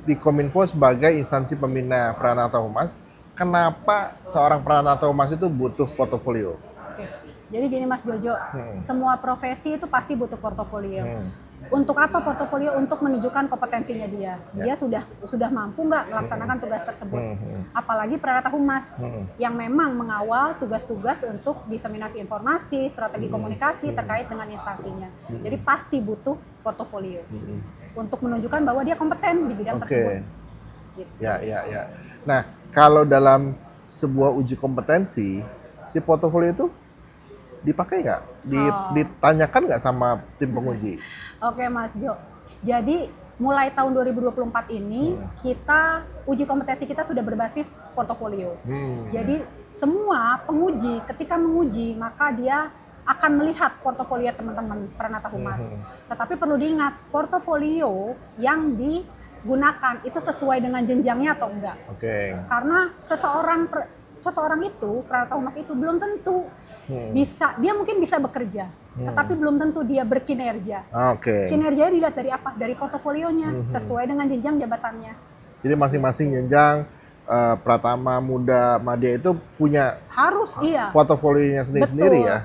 di Kominfo sebagai instansi pembina Pranata Humas, kenapa seorang Pranata Humas itu butuh portofolio? Oke. Jadi gini Mas Jojo, semua profesi itu pasti butuh portofolio. Untuk apa portofolio? Untuk menunjukkan kompetensinya dia. Dia sudah mampu nggak melaksanakan tugas tersebut. Apalagi Pranata Humas yang memang mengawal tugas-tugas untuk diseminasi informasi, strategi komunikasi terkait dengan instansinya. Jadi pasti butuh portofolio untuk menunjukkan bahwa dia kompeten di bidang tersebut. Gitu. Ya. Nah, kalau dalam sebuah uji kompetensi, si portofolio itu dipakai nggak? Ditanyakan nggak sama tim penguji? Oke Mas Jo, jadi mulai tahun 2024 ini kita uji kompetensi kita sudah berbasis portofolio. Jadi semua penguji ketika menguji maka dia akan melihat portofolio teman-teman Pranata Humas. Tetapi perlu diingat portofolio yang digunakan itu sesuai dengan jenjangnya atau enggak. Karena seseorang itu Pranata Humas itu belum tentu dia mungkin bisa bekerja, tetapi belum tentu dia berkinerja. Kinerjanya dilihat dari apa? Dari portofolionya, sesuai dengan jenjang jabatannya. Jadi masing-masing jenjang Pratama, Muda, Madya itu punya portofolionya sendiri-sendiri ya.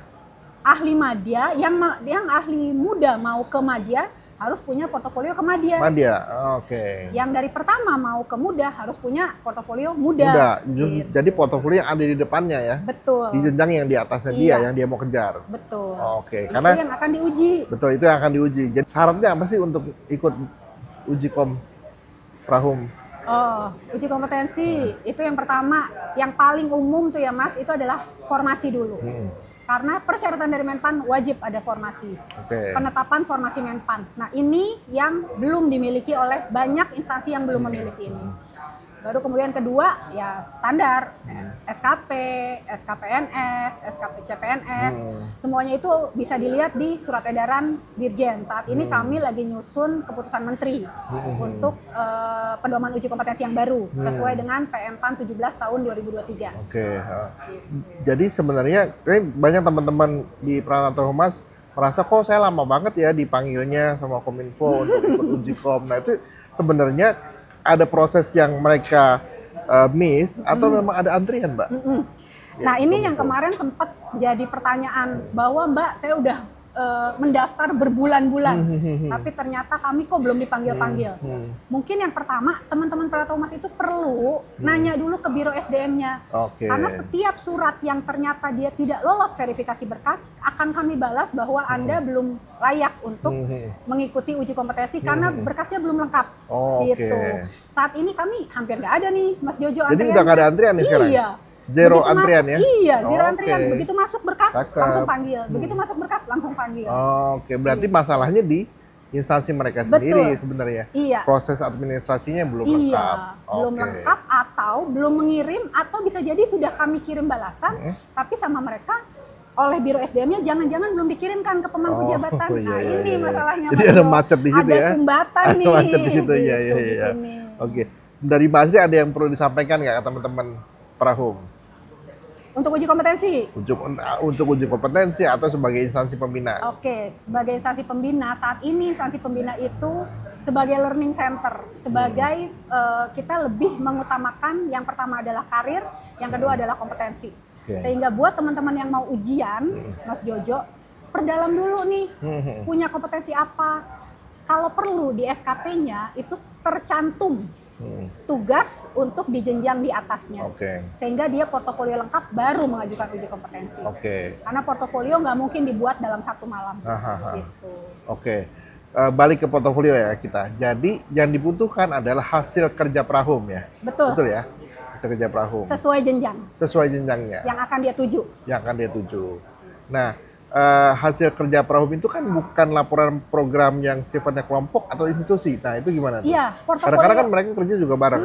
Ahli Madya yang ahli Muda mau ke Madya harus punya portofolio ke Madya. Yang dari pertama mau ke Muda harus punya portofolio Muda. Gitu. Jadi portofolio yang ada di depannya ya. Betul. Di jenjang yang di atasnya dia yang dia mau kejar. Betul. Karena itu yang akan diuji. Betul, itu yang akan diuji. Jadi syaratnya apa sih untuk ikut uji Prahum? Uji kompetensi itu yang pertama, yang paling umum tuh ya Mas, itu adalah formasi dulu. Karena persyaratan dari Menpan wajib ada formasi, penetapan formasi Menpan. Nah ini yang belum dimiliki oleh banyak instansi yang belum memiliki ini. Baru kemudian kedua ya standar SKP, SKPNS, SKP CPNS, semuanya itu bisa dilihat di surat edaran Dirjen. Saat ini kami lagi nyusun keputusan Menteri untuk pedoman uji kompetensi yang baru sesuai dengan PM-PAN 17 tahun 2023. Jadi sebenarnya banyak teman-teman di Pranata Humas merasa kok saya lama banget ya dipanggilnya sama Kominfo untuk ikut uji kom. Nah itu sebenarnya ada proses yang mereka miss atau memang ada antrian, Mbak? Nah ini yang kemarin sempat jadi pertanyaan bahwa Mbak saya udah mendaftar berbulan-bulan, tapi ternyata kami kok belum dipanggil-panggil. Mungkin yang pertama teman-teman Pranata Humas itu perlu nanya dulu ke Biro SDM-nya, karena setiap surat yang ternyata dia tidak lolos verifikasi berkas akan kami balas bahwa Anda belum layak untuk mengikuti uji kompetensi karena berkasnya belum lengkap. Gitu. Saat ini kami hampir nggak ada nih Mas Jojo antrian. Jadi udah nggak ada antrian nih sekarang? Iya. Zero antrian ya? Iya, zero antrian. Begitu masuk berkas langsung panggil. Begitu masuk berkas langsung panggil. Berarti masalahnya di instansi mereka sendiri sebenarnya. Proses administrasinya belum lengkap. Belum lengkap atau belum mengirim atau bisa jadi sudah kami kirim balasan tapi sama mereka oleh Biro SDM-nya jangan-jangan belum dikirimkan ke pemangku jabatan. Nah, ini masalahnya. Jadi ada macet di situ ya. Ada sumbatan nih. Ada macet di situ ya. Dari Mbak Asri ada yang perlu disampaikan nggak ke teman-teman Prahum? Untuk uji kompetensi? Untuk uji kompetensi atau sebagai instansi pembina? Sebagai instansi pembina, saat ini instansi pembina itu sebagai learning center, sebagai kita lebih mengutamakan yang pertama adalah karir, yang kedua adalah kompetensi. Sehingga buat teman-teman yang mau ujian, Mas Jojo, perdalam dulu nih, punya kompetensi apa. Kalau perlu di SKP-nya itu tercantum tugas untuk dijenjang di atasnya, sehingga dia portofolio lengkap baru mengajukan uji kompetensi. Karena portofolio nggak mungkin dibuat dalam satu malam. Gitu. Balik ke portofolio ya kita. Jadi yang dibutuhkan adalah hasil kerja Prahum ya. Betul ya. Hasil kerja Prahum. Sesuai jenjang. Sesuai jenjangnya. Yang akan dia tuju. Yang akan dia tuju. Nah, hasil kerja Prahum itu kan bukan laporan program yang sifatnya kelompok atau institusi. Nah, itu gimana tuh? Iya, portofolio. Karena kan mereka kerja juga bareng.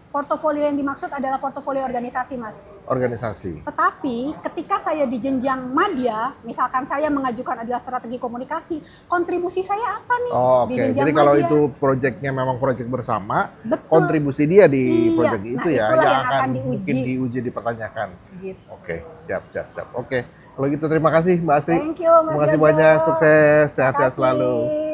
Portofolio yang dimaksud adalah portofolio organisasi, Mas. Organisasi. Tetapi ketika saya di jenjang Madya, misalkan saya mengajukan adalah strategi komunikasi, kontribusi saya apa nih di jenjang Jadi Madya? kalau itu proyeknya memang proyek bersama, kontribusi dia di proyek itu ya yang akan mungkin diuji, dipertanyakan. Gitu. Siap. Kalau gitu terima kasih Mbak Astri. Thank you, Mas Terima kasih Jojo. banyak, sukses, sehat-sehat selalu.